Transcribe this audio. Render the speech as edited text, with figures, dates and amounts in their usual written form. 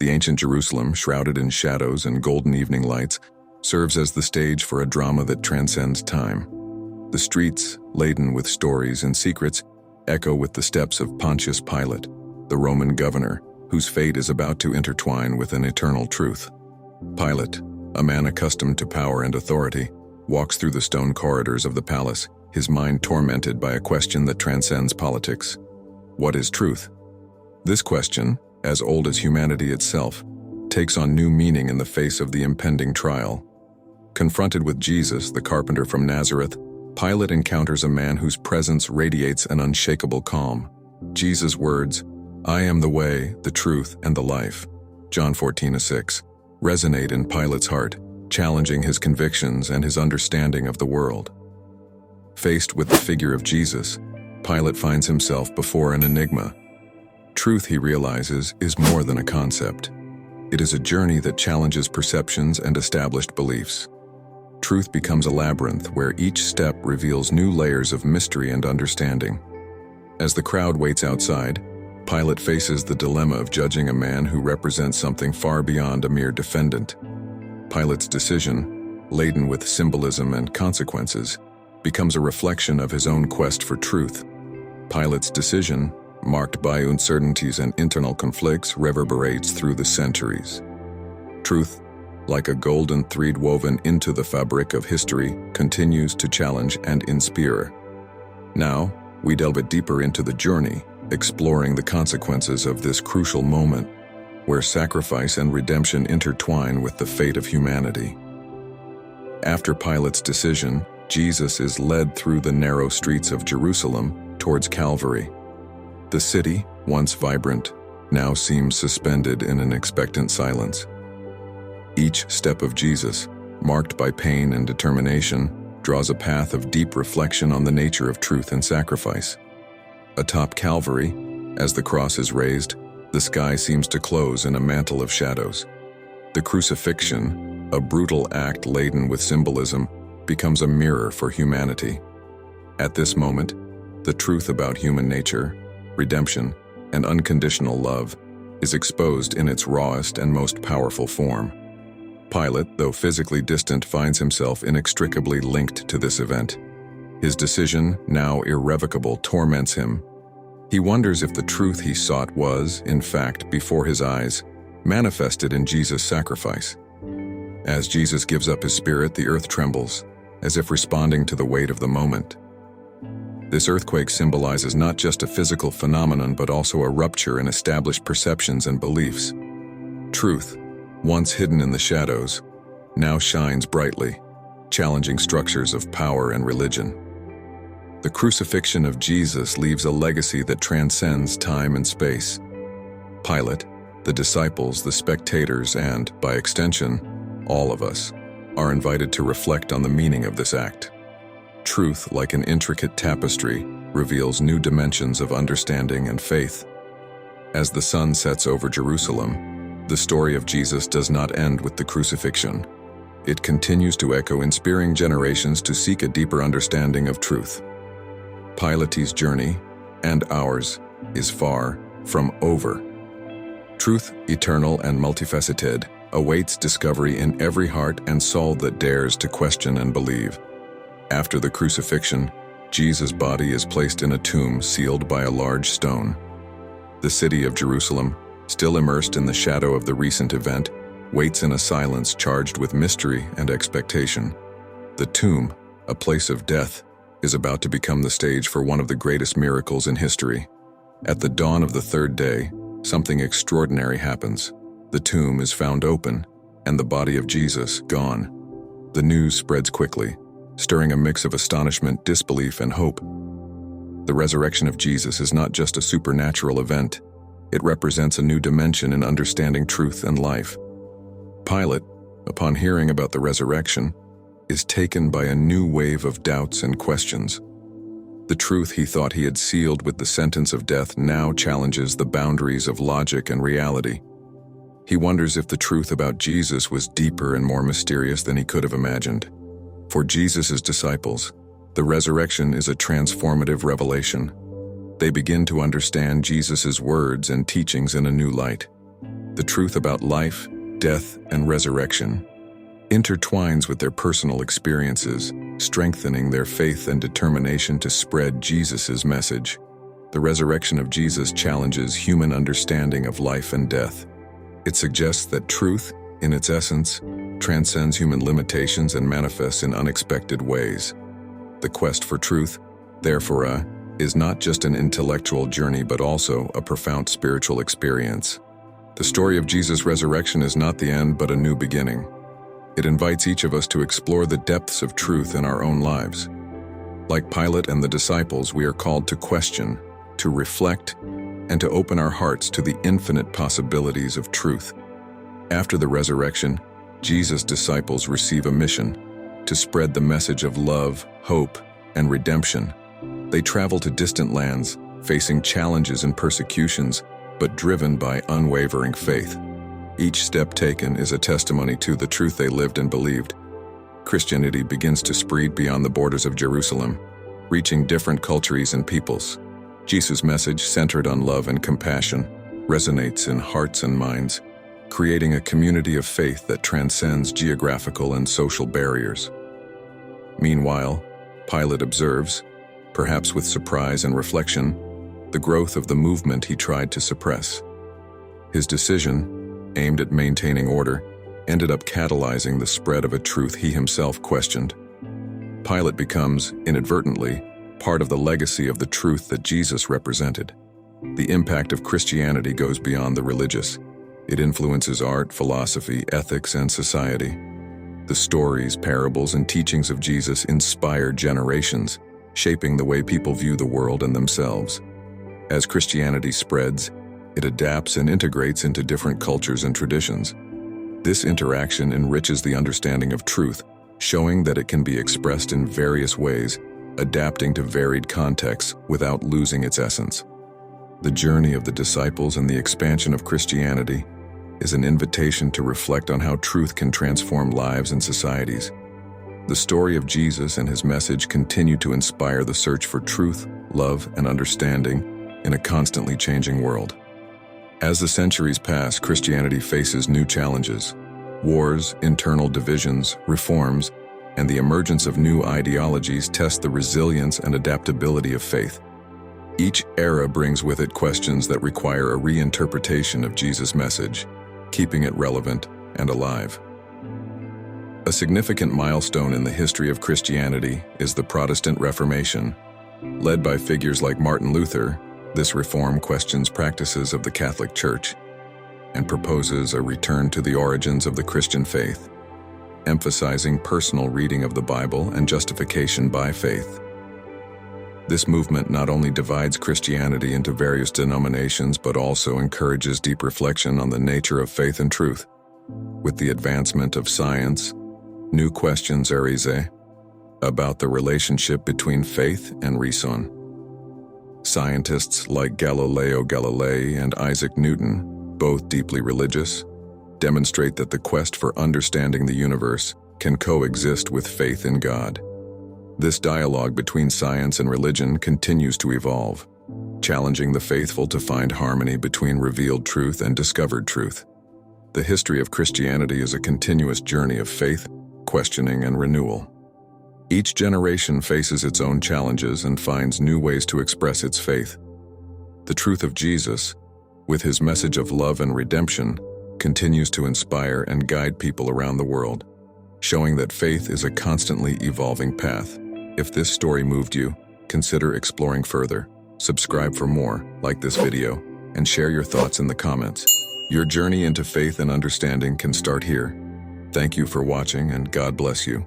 The ancient Jerusalem, shrouded in shadows and golden evening lights, serves as the stage for a drama that transcends time. The streets, laden with stories and secrets, echo with the steps of Pontius Pilate, the Roman governor, whose fate is about to intertwine with an eternal truth. Pilate, a man accustomed to power and authority, walks through the stone corridors of the palace, his mind tormented by a question that transcends politics. What is truth? This question, as old as humanity itself, takes on new meaning in the face of the impending trial. Confronted with Jesus, the carpenter from Nazareth, Pilate encounters a man whose presence radiates an unshakable calm. Jesus' words, "I am the way, the truth, and the life," John 14:6, resonate in Pilate's heart, challenging his convictions and his understanding of the world. Faced with the figure of Jesus, Pilate finds himself before an enigma. Truth, he realizes, is more than a concept. It is a journey that challenges perceptions and established beliefs. Truth becomes a labyrinth where each step reveals new layers of mystery and understanding. As the crowd waits outside, Pilate faces the dilemma of judging a man who represents something far beyond a mere defendant. Pilate's decision, laden with symbolism and consequences, becomes a reflection of his own quest for truth. Pilate's decision, marked by uncertainties and internal conflicts, reverberates through the centuries. Truth, like a golden thread woven into the fabric of history, continues to challenge and inspire. Now, we delve a deeper into the journey, exploring the consequences of this crucial moment, where sacrifice and redemption intertwine with the fate of humanity. After Pilate's decision, Jesus is led through the narrow streets of Jerusalem towards Calvary. The city, once vibrant, now seems suspended in an expectant silence. Each step of Jesus, marked by pain and determination, draws a path of deep reflection on the nature of truth and sacrifice. Atop Calvary, as the cross is raised, the sky seems to close in a mantle of shadows. The crucifixion, a brutal act laden with symbolism, becomes a mirror for humanity. At this moment, the truth about human nature, redemption, and unconditional love is exposed in its rawest and most powerful form. Pilate, though physically distant, finds himself inextricably linked to this event. His decision, now irrevocable, torments him. He wonders if the truth he sought was, in fact, before his eyes, manifested in Jesus' sacrifice. As Jesus gives up his spirit, the earth trembles, as if responding to the weight of the moment. This earthquake symbolizes not just a physical phenomenon, but also a rupture in established perceptions and beliefs. Truth, once hidden in the shadows, now shines brightly, challenging structures of power and religion. The crucifixion of Jesus leaves a legacy that transcends time and space. Pilate, the disciples, the spectators, and, by extension, all of us, are invited to reflect on the meaning of this act. Truth, like an intricate tapestry, reveals new dimensions of understanding and faith. As the sun sets over Jerusalem, the story of Jesus does not end with the crucifixion. It continues to echo, inspiring generations to seek a deeper understanding of truth. Pilate's journey, and ours, is far from over. Truth, eternal and multifaceted, awaits discovery in every heart and soul that dares to question and believe. After the crucifixion, Jesus' body is placed in a tomb sealed by a large stone. The city of Jerusalem, still immersed in the shadow of the recent event, waits in a silence charged with mystery and expectation. The tomb, a place of death, is about to become the stage for one of the greatest miracles in history. At the dawn of the third day, something extraordinary happens. The tomb is found open, and the body of Jesus gone. The news spreads quickly, stirring a mix of astonishment, disbelief, and hope. The resurrection of Jesus is not just a supernatural event. It represents a new dimension in understanding truth and life. Pilate, upon hearing about the resurrection, is taken by a new wave of doubts and questions. The truth he thought he had sealed with the sentence of death now challenges the boundaries of logic and reality. He wonders if the truth about Jesus was deeper and more mysterious than he could have imagined. For Jesus' disciples, the resurrection is a transformative revelation. They begin to understand Jesus' words and teachings in a new light. the truth about life, death, and resurrection, intertwines with their personal experiences, strengthening their faith and determination to spread Jesus' message. The resurrection of Jesus challenges human understanding of life and death. It suggests that truth, in its essence, transcends human limitations and manifests in unexpected ways. The quest for truth, therefore, is not just an intellectual journey but also a profound spiritual experience. The story of Jesus' resurrection is not the end but a new beginning. It invites each of us to explore the depths of truth in our own lives. Like Pilate and the disciples, we are called to question, to reflect, and to open our hearts to the infinite possibilities of truth. After the resurrection, Jesus' disciples receive a mission to spread the message of love, hope, and redemption. They travel to distant lands, facing challenges and persecutions, but driven by unwavering faith. Each step taken is a testimony to the truth they lived and believed. Christianity begins to spread beyond the borders of Jerusalem, reaching different cultures and peoples. Jesus' message, centered on love and compassion, resonates in hearts and minds, creating a community of faith that transcends geographical and social barriers. Meanwhile, Pilate observes, perhaps with surprise and reflection, the growth of the movement he tried to suppress. His decision, aimed at maintaining order, ended up catalyzing the spread of a truth he himself questioned. Pilate becomes, inadvertently, part of the legacy of the truth that Jesus represented. The impact of Christianity goes beyond the religious. It influences art, philosophy, ethics, and society. The stories, parables, and teachings of Jesus inspire generations, shaping the way people view the world and themselves. As Christianity spreads, it adapts and integrates into different cultures and traditions. This interaction enriches the understanding of truth, showing that it can be expressed in various ways, adapting to varied contexts without losing its essence. The journey of the disciples and the expansion of Christianity is an invitation to reflect on how truth can transform lives and societies. The story of Jesus and his message continue to inspire the search for truth, love, and understanding in a constantly changing world. As the centuries pass, Christianity faces new challenges. Wars, internal divisions, reforms, and the emergence of new ideologies test the resilience and adaptability of faith. Each era brings with it questions that require a reinterpretation of Jesus' message, keeping it relevant and alive. A significant milestone in the history of Christianity is the Protestant Reformation. Led by figures like Martin Luther, this reform questions practices of the Catholic Church and proposes a return to the origins of the Christian faith, emphasizing personal reading of the Bible and justification by faith. This movement not only divides Christianity into various denominations but also encourages deep reflection on the nature of faith and truth. With the advancement of science, new questions arise about the relationship between faith and reason. Scientists like Galileo Galilei and Isaac Newton, both deeply religious, demonstrate that the quest for understanding the universe can coexist with faith in God. This dialogue between science and religion continues to evolve, challenging the faithful to find harmony between revealed truth and discovered truth. The history of Christianity is a continuous journey of faith, questioning, and renewal. Each generation faces its own challenges and finds new ways to express its faith. The truth of Jesus, with his message of love and redemption, continues to inspire and guide people around the world, showing that faith is a constantly evolving path. If this story moved you, consider exploring further. Subscribe for more, like this video, and share your thoughts in the comments. Your journey into faith and understanding can start here. Thank you for watching, and God bless you.